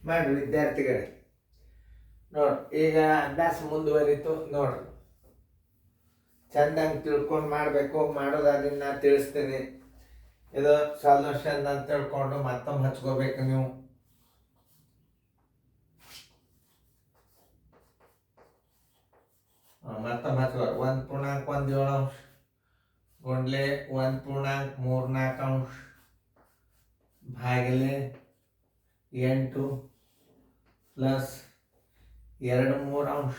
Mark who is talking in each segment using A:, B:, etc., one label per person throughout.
A: ಮಾಡಿ ವಿದ್ಯಾರ್ಥಿಗಳೇ. ನೋಡ್ರಿ ಈಗ ಅಭ್ಯಾಸ ಮುಂದುವರಿತು. ನೋಡ್ರಿ ಚಂದಂಗೆ ತಿಳ್ಕೊಂಡು ಮಾಡಬೇಕು. ಮಾಡೋದಾದ್ರೆ ನಾ ತಿಳಿಸ್ತೀನಿ. ಇದು ಸೊಲ್ಯೂಷನ್ ಅಂತ ತಿಳ್ಕೊಂಡು ಮತ್ತೊಮ್ಮೆ ಹಚ್ಕೋಬೇಕು ನೀವು. ಮತ್ತೊಮ್ಮೆ ಹಚ್ಕೋ. 1.17 ಗುಂಡ್ಲೆ 1.34 ಭಾಗಿಲೆ 8 ಪ್ಲಸ್ 2/3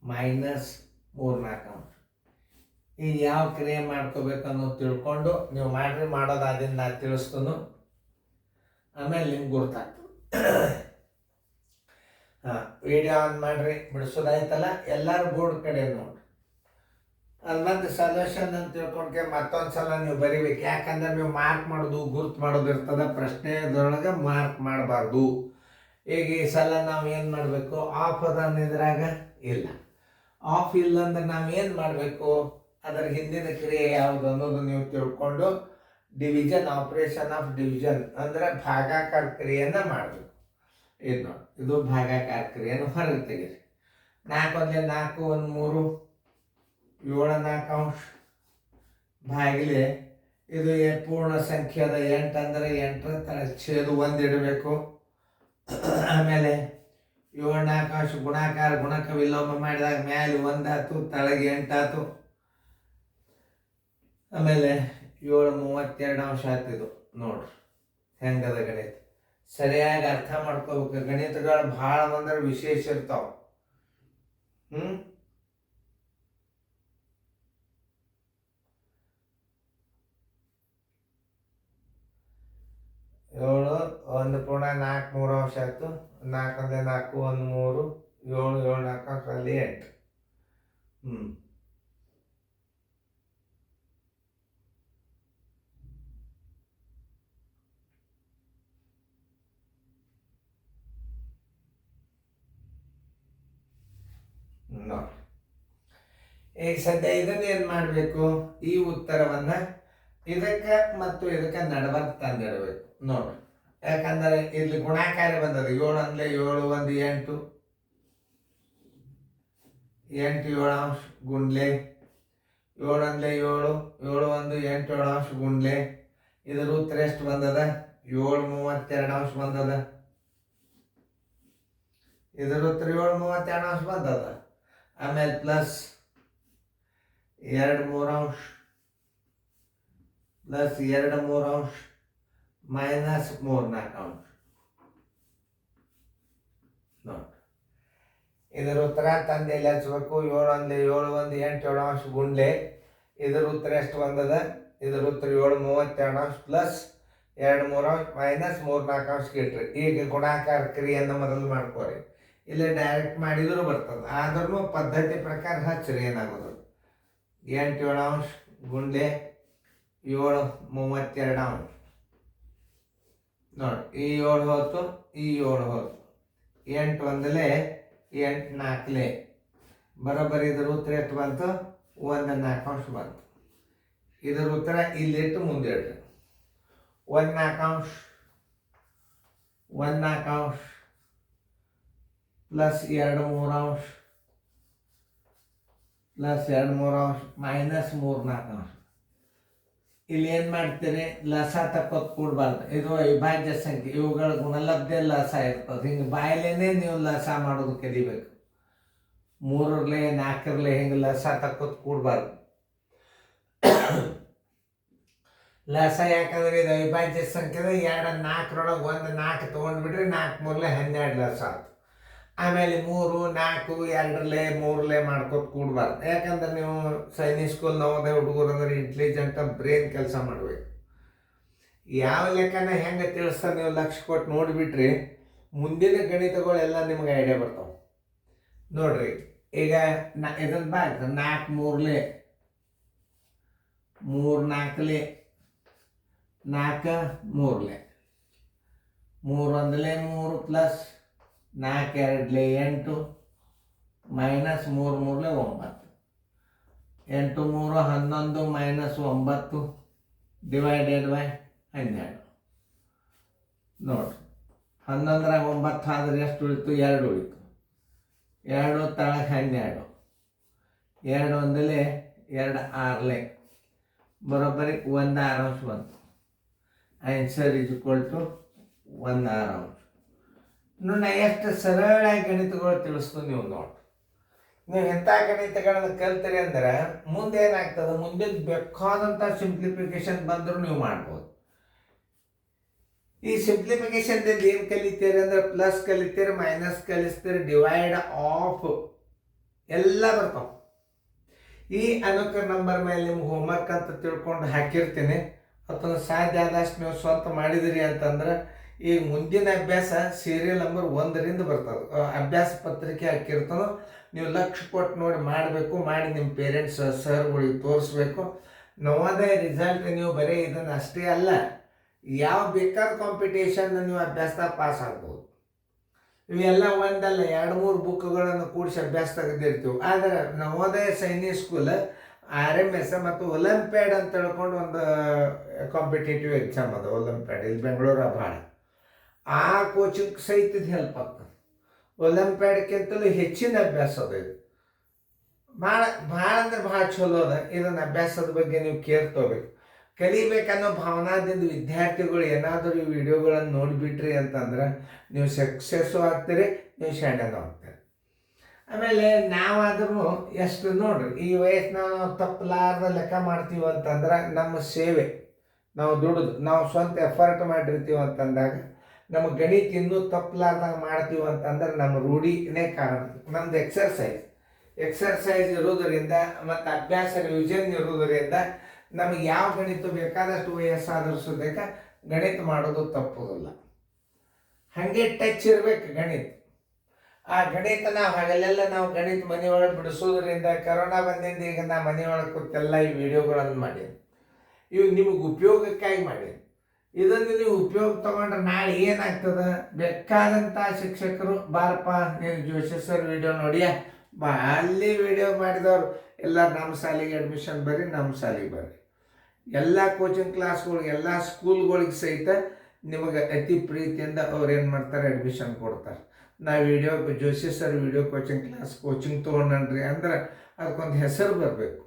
A: ಮೈನಸ್ 3/4. ಈಗ ಯಾವ ಕ್ರಿಯೆ ಮಾಡ್ಕೋಬೇಕು ಅನ್ನೋದು ತಿಳ್ಕೊಂಡು ನೀವು ಮಾಡ್ರಿ. ಮಾಡೋದಾದಿಂದ ನಾ ತಿಳಿಸ್ತಾನು, ಆಮೇಲೆ ನಿಮ್ಗೆ ಗೊತ್ತಾಗ್ತದೆ. ವಿಡಿಯೋ ಆನ್ ಮಾಡ್ರಿ. ಬಿಡಿಸೋದಾಯ್ತಲ್ಲ, ಎಲ್ಲರೂ ಬೋರ್ಡ್ ಕಡೆ ನೋಡ್ರಿ. ಅದು ಮತ್ತೆ ಸೊಲ್ಯೂಷನ್ ಅಂತ ತಿಳ್ಕೊಂಡ್ಕೆ ಮತ್ತೊಂದು ಸಲ ನೀವು ಬರಿಬೇಕು. ಯಾಕಂದ್ರೆ ನೀವು ಮಾರ್ಕ್ ಮಾಡೋದು ಗುರ್ತು ಮಾಡೋದು ಇರ್ತದೆ. ಪ್ರಶ್ನೆದೊಳಗೆ ಮಾರ್ಕ್ ಮಾಡಬಾರ್ದು. ಈಗ ಈ ಸಲ ನಾವು ಏನು ಮಾಡಬೇಕು? ಆಫ್ ಅದನ್ನ ಇದ್ರಾಗ ಇಲ್ಲ. ಆಫ್ ಇಲ್ಲ ಅಂದ್ರೆ ನಾವು ಏನು ಮಾಡಬೇಕು? ಅದರ ಹಿಂದಿನ ಕ್ರಿಯೆ ಯಾವುದು ಅನ್ನೋದು ನೀವು ತಿಳ್ಕೊಂಡು ಡಿವಿಷನ್, ಆಪರೇಷನ್ ಆಫ್ ಡಿವಿಷನ್ ಅಂದರೆ ಭಾಗಾಕಾರ ಕ್ರಿಯೆಯನ್ನು ಮಾಡಬೇಕು. ಇದು ಭಾಗಾಕಾರ ಕ್ರಿಯೆಯನ್ನು ಹೊರಗೆ ತೆಗೀರಿ. 4 × 4 = 3 7/4 ಭಾಗಿಲೆ ಇದು ಪೂರ್ಣ ಸಂಖ್ಯೆದ 8 ಅಂದರೆ 8 ಛೇದ 1 ಇಡಬೇಕು. ಆಮೇಲೆ 7/4 ಗುಣಾಕಾರ ಗುಣಕ ವಿಲೋಮ ಮಾಡಿದಾಗ ಮ್ಯಾಲೆ 1 ಆಯ್ತು, ತಳಗೆ 8 ಆಯ್ತು. ಆಮೇಲೆ 7/32 ಆಯ್ತಿದು. ನೋಡ್ರಿ ಹೆಂಗದ ಗಣಿತ. ಸರಿಯಾಗಿ ಅರ್ಥ ಮಾಡ್ಕೋಬೇಕು. ಗಣಿತಗಳು ಭಾಳ ಬಂದ್ರೆ ವಿಶೇಷ ಇರ್ತಾವ. 7 1.43 ಆಯ್ತು. 4 × 4 = 3 7 7/4 8. ನೋಡಿ ಈಗ ಸದ್ಯ ಇದನ್ನ ಏನು ಮಾಡಬೇಕು? ಈ ಉತ್ತರವನ್ನ ಇದಕ್ಕೆ ಮತ್ತು ಇದಕ್ಕೆ ನಡಬರ್ಕ್ ತಂದಿಡಬೇಕು. ನೋಡ್ರಿ, ಯಾಕಂದರೆ ಇಲ್ಲಿ ಗುಣಾಕಾರ ಬಂದದ. 7 ಅಂದರೆ 7 1 8 8 7/2 ಗುಂಡ್ಲೆ 7 ಅಂದರೆ 7 7 1 8 7/2 ಗುಂಡ್ಲೆ. ಇದರ ಉತ್ತರ ಎಷ್ಟು ಬಂದದ? 7/32 ಬಂದದ. ಇದರ ಉತ್ತರ 7/32 ಬಂದದ. ಆಮೇಲೆ ಪ್ಲಸ್ 2/3 ಪ್ಲಸ್ 2/3 ಮೈನಸ್ 3/4. ನೋಡಿ ಇದರ ಉತ್ತರ ತಂದೆ ಎಲ್ಲಿ ಹಚ್ಬೇಕು? 7 ಅಂದರೆ 7 1 8 7/2 ಗುಂಡ್ಲೆ. ಇದರ ಉತ್ತರ ಎಷ್ಟು ಬಂದದ? ಇದರ ಉತ್ತರ 7/32 ಪ್ಲಸ್ 2/3 ಮೈನಸ್ 3/4 ಇಟ್ರಿ. ಈಗ ಗುಣಾಕಾರ ಕ್ರಿಯೆಯನ್ನು ಮೊದಲು ಮಾಡ್ಕೋರಿ. ಇಲ್ಲಿ ಡೈರೆಕ್ಟ್ ಮಾಡಿದ್ರು ಬರ್ತದೆ. ಆದ್ರೂ ಪದ್ಧತಿ ಪ್ರಕಾರ ಹಚ್ಚಿರಿ. ಏನಾಗೋದು? 8 7/2 ಗುಂಡ್ಲೆ 7/32. ನೋಡಿ ಈ 7 ಹೋಯ್ತು, ಈ 7 ಹೋಯ್ತು. 8 1 8 4 ಬರೋಬ್ಬರಿ. ಇದರ ಉತ್ತರ ಎಷ್ಟು ಬಂತು? 1/4 ಬಂತು. ಇದರ ಉತ್ತರ ಇಲ್ಲಿಟ್ಟು ಮುಂದೆ ಇಡ್ರಿ. 1/4 ಪ್ಲಸ್ 2/3 ಪ್ಲಸ್ 2/3 ಮೈನಸ್ 3/4. ಇಲ್ಲಿ ಏನು ಮಾಡ್ತೀರಿ? ಲಸ ತಕ್ಕೋತ್ ಕೂಡಬಾರ್ದು. ಇದು ಅವಿಭಾಜ್ಯ ಸಂಖ್ಯೆ. ಇವುಗಳ ಗುಣಲಬ್ಧ ಲಸ ಇರ್ತದೆ. ಹಿಂಗೆ ಬಾಯಲೇನೆ ನೀವು ಲಸ ಮಾಡೋದು ಕಲಿಬೇಕು. 3 4 ಹಿಂಗೆ ಲಸ ತಕ್ಕೋತ್ ಕೂಡಬಾರ್ದು. ಲಸ ಯಾಕಂದ್ರೆ ಇದು ಅವಿಭಾಜ್ಯ ಸಂಖ್ಯೆ. 2 4 1 4 ತೊಗೊಂಡ್ಬಿಟ್ರಿ. 4 3 12 ಲಸ ಆಯ್ತು. ಆಮೇಲೆ 3 4 2 3 ಮಾಡ್ಕೋತ ಕೂಡಬಾರ್ದು. ಯಾಕಂದ್ರೆ ನೀವು ಸೈನಿಕ್ ಸ್ಕೂಲ್ ನವೋದಯ ಹುಡುಗರು ಅಂದ್ರೆ ಇಂಟೆಲಿಜೆಂಟ್ ಬ್ರೇನ್ ಕೆಲಸ ಮಾಡಬೇಕು. ಯಾವ ಲೆಕ್ಕನ ಹೆಂಗೆ ತಿಳಿಸ್ತಾರೆ ನೀವು ಲಕ್ಷ್ಯ ಕೊಟ್ಟು ನೋಡಿಬಿಟ್ರಿ, ಮುಂದಿನ ಗಣಿತಗಳೆಲ್ಲ ನಿಮ್ಗೆ ಐಡಿಯಾ ಬರ್ತಾವೆ. ನೋಡ್ರಿ ಈಗ ಇದನ್ನು ಬಾ 4 3 3 4 4 3 3 1 3 plus 4 2 8 minus 3 3 9 8 3 11 minus 9 divided by 12. ನೋಡ್ರಿ 11ರಾಗ 9 ಆದ್ರೆ ಎಷ್ಟು ಉಳಿತು? 2 ಉಳಿತು. 2 ತಳಗೆ 12, 2 ಒಂದಲೇ 2 ಆರ್ಲೆ ಬರೋಬ್ಬರಿ 1 ಆರಾಂಶ ಬಂತು. ಆನ್ಸರ್ ಇಸ್ ಈಕ್ವಲ್ ಟು 1 ಆರಾಂಶ. ನಾ ಎಷ್ಟು ಸರಳಾಗಿ ಗಣಿತಗಳು ತಿಳಿಸ್ತು ನೀವು ನೋಡಿ. ನೀವು ಎಂಥ ಗಣಿತಗಳನ್ನು ಕಲ್ತೀರಿ ಅಂದ್ರೆ ಮುಂದೆ ಏನಾಗ್ತದೆ, ಮುಂದೆ ಬೇಕಾದಂಥ ಸಿಂಪ್ಲಿಫಿಕೇಶನ್ ಬಂದರೂ ನೀವು ಮಾಡ್ಬೋದು. ಈ ಸಿಂಪ್ಲಿಫಿಕೇಶನ್ದಿಂದ ಏನು ಕಲಿತೀರಿ ಅಂದ್ರೆ ಪ್ಲಸ್ ಕಲಿತೀರಿ, ಮೈನಸ್ ಕಲಿಸ್ತೀರಿ, ಡಿವೈಡ್ ಆಫ್ ಎಲ್ಲ ಬರ್ತಾವ. ಈ ಅನುಕ ನಂಬರ್ ಮೇಲೆ ನಿಮ್ಗೆ ಹೋಮ್ವರ್ಕ್ ಅಂತ ತಿಳ್ಕೊಂಡು ಹಾಕಿರ್ತೀನಿ. ಅದನ್ನು ಸಾಧ್ಯ ಆದಷ್ಟು ನೀವು ಸ್ವಂತ ಮಾಡಿದಿರಿ ಅಂತಂದ್ರೆ ಈ ಮುಂದಿನ ಅಭ್ಯಾಸ ಸೀರಿಯಲ್ ನಂಬರ್ 1ರಿಂದ ಬರ್ತದೆ. ಅಭ್ಯಾಸ ಪತ್ರಿಕೆ ಹಾಕಿರ್ತಾನೋ ನೀವು ಲಕ್ಷ ಕೊಟ್ಟು ನೋಡಿ ಮಾಡಬೇಕು. ಮಾಡಿ ನಿಮ್ಮ ಪೇರೆಂಟ್ಸ್ ಸರ್ಗಳಿಗೆ ತೋರಿಸ್ಬೇಕು. ನವೋದಯ ರಿಸಲ್ಟ್ ನೀವು ಬರೀ ಇದನ್ನು ಅಷ್ಟೇ ಅಲ್ಲ, ಯಾವ ಬೇಕಾದ ಕಾಂಪಿಟೇಷನ್ ನೀವು ಅಭ್ಯಾಸದಾಗ ಪಾಸ್ ಆಗ್ಬೋದು. ಇವೆಲ್ಲ ಒಂದಲ್ಲ 2-3 ಬುಕ್ಗಳನ್ನು ಕೂಡಿಸಿ ಅಭ್ಯಾಸ ತೆಗೆದಿರ್ತೀವಿ. ಆದರೆ ನವೋದಯ ಸೈನಿಕ್ ಸ್ಕೂಲ್ RMS ಮತ್ತು ಒಲಿಂಪಿಯಾಡ್ ಅಂತ ಹೇಳ್ಕೊಂಡು ಒಂದು ಕಾಂಪಿಟೇಟಿವ್ ಎಕ್ಸಾಮ್ ಅದು. ಒಲಿಂಪಿಯಾಡ್ ಇಲ್ಲಿ ಬೆಂಗಳೂರು ಭಾಳ ಆ ಕೋಚಿಂಗ್ ಸಹಿತ ಇದು ಹೆಲ್ಪ್ ಆಗ್ತದೆ. ಒಲಿಂಪಿಯಾಡ್ಕ್ಕಿಂತಲೂ ಹೆಚ್ಚಿನ ಅಭ್ಯಾಸ ಅದು. ಇದು ಭಾಳ ಭಾಳ ಅಂದ್ರೆ ಭಾಳ ಚಲೋ ಅದ. ಇದನ್ನು ಅಭ್ಯಾಸದ ಬಗ್ಗೆ ನೀವು ಕೇರ್ ತೊಗೋಬೇಕು. ಕಲಿಬೇಕನ್ನೋ ಭಾವನಾದಿಂದ ವಿದ್ಯಾರ್ಥಿಗಳು ಏನಾದರೂ ಈ ವಿಡಿಯೋಗಳನ್ನು ನೋಡಿಬಿಟ್ರಿ ಅಂತಂದ್ರೆ ನೀವು ಸಕ್ಸಸ್ಸು ಆಗ್ತೀರಿ, ನೀವು ಶಾಣ್ಯನೂ ಆಗ್ತೀರಿ. ಆಮೇಲೆ ನಾವಾದ್ರೂ ಎಷ್ಟು ನೋಡ್ರಿ, ಈ ವಯಸ್ಸನ್ನ ನಾವು ತಪ್ಪಲಾರ್ದ ಲೆಕ್ಕ ಮಾಡ್ತೀವಿ ಅಂತಂದ್ರೆ ನಮ್ಮ ಸೇವೆ, ನಾವು ದುಡಿದು ನಾವು ಸ್ವಂತ ಎಫರ್ಟ್ ಮಾಡಿರ್ತೀವಿ ಅಂತಂದಾಗ ನಮ್ಮ ಗಣಿತ ಇನ್ನೂ ತಪ್ಪಲಾರ್ದಾಗ ಮಾಡ್ತೀವಿ ಅಂತಂದ್ರೆ ನಮ್ಮ ರೂಢಿನೇ ಕಾರಣ. ನಮ್ದು ಎಕ್ಸರ್ಸೈಸ್ ಇರೋದರಿಂದ ಮತ್ತು ಅಭ್ಯಾಸ ರಿವಿಷನ್ ಇರೋದರಿಂದ ನಮಗೆ ಯಾವ ಗಣಿತ ಬೇಕಾದಷ್ಟು ವಯಸ್ಸಾದರೂ ಸುದೇಕ ಗಣಿತ ಮಾಡೋದು ತಪ್ಪೋದಿಲ್ಲ. ಹಾಗೆ ಟಚ್ ಇರಬೇಕು ಗಣಿತ. ಆ ಗಣಿತ ನಾವು ಹಾಗಲ್ಲೆಲ್ಲ ನಾವು ಗಣಿತ ಮನೆಯೊಳಗೆ ಬಿಡಿಸೋದ್ರಿಂದ ಕರೋನಾ ಬಂದಿಂದ ಈಗ ನಾ ಮನೆಯೊಳಗೆ ಕೂತೆಲ್ಲ ಈ ವಿಡಿಯೋಗಳನ್ನು ಮಾಡೀನಿ. ಇವು ನಿಮಗೆ ಉಪಯೋಗಕ್ಕಾಗಿ ಮಾಡೀನಿ. ಇದನ್ನು ನೀವು ಉಪಯೋಗ ತಗೊಂಡ್ರೆ ನಾಳೆ ಏನಾಗ್ತದೆ, ಬೇಕಾದಂಥ ಶಿಕ್ಷಕರು ಬಾರಪ್ಪ ನೀನು ಜೋಶಿ ಸರ್ ವಿಡಿಯೋ ನೋಡಿಯ ಬಾ, ಅಲ್ಲಿ ವಿಡಿಯೋ ಮಾಡಿದವರು ಎಲ್ಲ ನಮ್ಮ ಶಾಲೆಗೆ ಅಡ್ಮಿಷನ್ ಬರ್ರಿ, ನಮ್ಮ ಶಾಲೆಗೆ ಬರ್ರಿ. ಎಲ್ಲ ಕೋಚಿಂಗ್ ಕ್ಲಾಸ್ಗಳಿಗೆ ಎಲ್ಲ ಸ್ಕೂಲ್ಗಳಿಗೆ ಸಹಿತ ನಿಮಗೆ ಅತಿ ಪ್ರೀತಿಯಿಂದ ಅವ್ರು ಏನು ಮಾಡ್ತಾರೆ, ಅಡ್ಮಿಷನ್ ಕೊಡ್ತಾರೆ. ನಾ video Joshi sir video coaching ತೊಗೊಂಡ್ರಿ ಅಂದ್ರೆ ಅದಕ್ಕೊಂದು ಹೆಸರು ಬರಬೇಕು.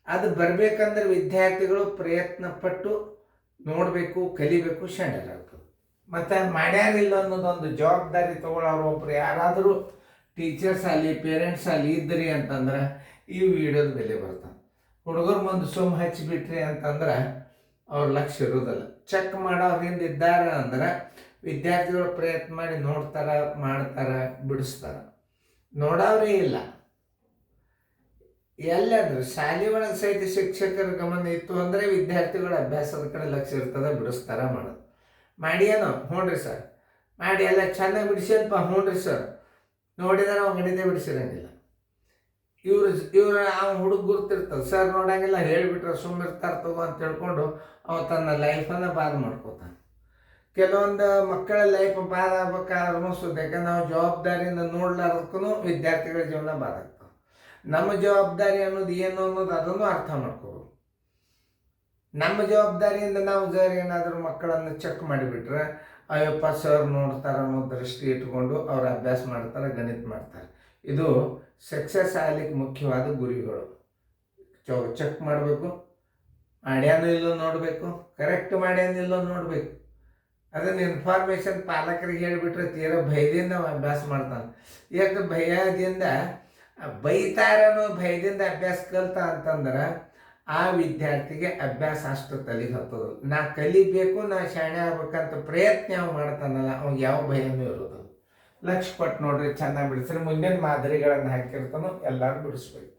A: ಅದು ಬರಬೇಕಂದ್ರೆ ವಿದ್ಯಾರ್ಥಿಗಳು ಪ್ರಯತ್ನ ಪಟ್ಟು ನೋಡಬೇಕು, ಕಲಿಬೇಕು, ಶಾಣ್ಯರಾಗ್ತದೆ. ಮತ್ತು ಮಾಡ್ಯಾರಿಲ್ಲ ಅನ್ನೋದೊಂದು ಜವಾಬ್ದಾರಿ ತೊಗೊಳ್ಳೋರು ಒಬ್ರು ಯಾರಾದರೂ ಟೀಚರ್ಸ್ ಆಗಲಿ ಪೇರೆಂಟ್ಸ್ ಆಗಲಿ ಇದ್ರಿ ಅಂತಂದ್ರೆ ಈ ವಿಡಿಯೋದ ಬೆಲೆ ಬರ್ತದೆ. ಹುಡುಗರು ಮುಂದೆ ಸುಮ್ಮ ಹಚ್ಚಿಬಿಟ್ರಿ ಅಂತಂದ್ರೆ ಅವ್ರ ಲಕ್ಷ್ಯ ಇರೋದಲ್ಲ. ಚೆಕ್ ಮಾಡೋರಿಂದ ಇದ್ದಾರೆ ಅಂದ್ರೆ ವಿದ್ಯಾರ್ಥಿಗಳು ಪ್ರಯತ್ನ ಮಾಡಿ ನೋಡ್ತಾರೆ, ಮಾಡ್ತಾರೆ, ಬಿಡಿಸ್ತಾರೆ. ನೋಡೋರೇ ಇಲ್ಲ ಎಲ್ಲಂದ್ರೆ ಶಾಲೆ ಒಳಗೆ ಸಹಿತ ಶಿಕ್ಷಕರ ಗಮನ ಇತ್ತು ಅಂದರೆ ವಿದ್ಯಾರ್ಥಿಗಳ ಅಭ್ಯಾಸದ ಕಡೆ ಲಕ್ಷ್ಯ ಇರ್ತದೆ, ಬಿಡಿಸ್ತಾರ ಮಾಡೋದು. ಮಾಡಿಯೇನೋ ಹ್ಞೂ ರೀ ಸರ್, ಮಾಡಿ ಎಲ್ಲ ಚೆನ್ನಾಗಿ ಬಿಡಿಸ್ಯಪ್ಪ, ಹ್ಞೂ ರೀ ಸರ್, ನೋಡಿದ್ರೆ ಅವ್ನು ಗಣಿತ ಬಿಡಿಸಿರಂಗಿಲ್ಲ. ಇವ್ರು ಅವ್ನು ಹುಡುಗ ಗುರ್ತಿರ್ತದೆ, ಸರ್ ನೋಡಂಗಿಲ್ಲ, ಹೇಳಿಬಿಟ್ರೆ ಸುಮ್ಮಿರ್ತಾರೆ ತಗೋ ಅಂತ ಹೇಳ್ಕೊಂಡು ಅವ ತನ್ನ ಲೈಫನ್ನು ಬಾದ್ ಮಾಡ್ಕೋತಾನೆ. ಕೆಲವೊಂದು ಮಕ್ಕಳ ಲೈಫ್ ಬಾದ್ ಆಗ್ಬೇಕಾದ್ರೂ ಸುದ್ದಿಗೆ ನಾವು ಜವಾಬ್ದಾರಿಯಿಂದ ನೋಡ್ಲಾರ್ದಕ್ಕೂ ವಿದ್ಯಾರ್ಥಿಗಳ ಜೀವನ ಬಾದಾಗ್ತದೆ. ನಮ್ಮ ಜವಾಬ್ದಾರಿ ಅನ್ನೋದು ಏನು ಅನ್ನೋದು ಅದನ್ನು ಅರ್ಥ ಮಾಡ್ಕೋಬೇಕು. ನಮ್ಮ ಜವಾಬ್ದಾರಿಯಿಂದ ನಾವು ಏನಾದರೂ ಮಕ್ಕಳನ್ನು ಚೆಕ್ ಮಾಡಿಬಿಟ್ರೆ ಅಯ್ಯಪ್ಪ ಸರ್ ಮಾಡ್ತಾರೆ ಅನ್ನೋ ದೃಷ್ಟಿ ಇಟ್ಕೊಂಡು ಅವ್ರು ಅಭ್ಯಾಸ ಮಾಡ್ತಾರೆ, ಗಣಿತ ಮಾಡ್ತಾರೆ. ಇದು ಸಕ್ಸಸ್ ಆಗಲಿಕ್ಕೆ ಮುಖ್ಯವಾದ ಗುರಿಗಳು. ಚೆಕ್ ಮಾಡಬೇಕು, ಮಾಡ್ಯಾನೋ ಇಲ್ಲೋ ನೋಡಬೇಕು, ಕರೆಕ್ಟ್ ಮಾಡ್ಯಾನೋ ಇಲ್ಲೋ ನೋಡಬೇಕು. ಅದನ್ನು ಇನ್ಫಾರ್ಮೇಷನ್ ಪಾಲಕರಿಗೆ ಹೇಳಿಬಿಟ್ರೆ ತೀರಾ ಭಯದಿಂದ ಅಭ್ಯಾಸ ಮಾಡ್ತಾನೆ. ಯಾಕೆ ಭಯದಿಂದ ಬೈತಾರನೋ ಭಯದಿಂದ ಅಭ್ಯಾಸ ಕಲ್ತ ಅಂತಂದ್ರೆ ಆ ವಿದ್ಯಾರ್ಥಿಗೆ ಅಭ್ಯಾಸ ಅಷ್ಟು ತಲೆಗೆ ಹತ್ತೋದು. ನಾ ಕಲಿಬೇಕು, ನಾ ಶಾಣೆ ಆಗ್ಬೇಕಂತ ಪ್ರಯತ್ನ ಯಾವ ಮಾಡ್ತಾನಲ್ಲ ಅವ್ನಿಗೆ ಯಾವ ಭಯನೂ ಇರೋದು. ಲಕ್ಷ್ಯ ಕೊಟ್ಟು ನೋಡ್ರಿ, ಚೆನ್ನಾಗಿ ಬಿಡಿಸ್ರಿ. ಮುಂದಿನ ಮಾದರಿಗಳನ್ನು ಹಾಕಿರ್ತಾನೋ ಎಲ್ಲರೂ ಬಿಡಿಸ್ಬೇಕು.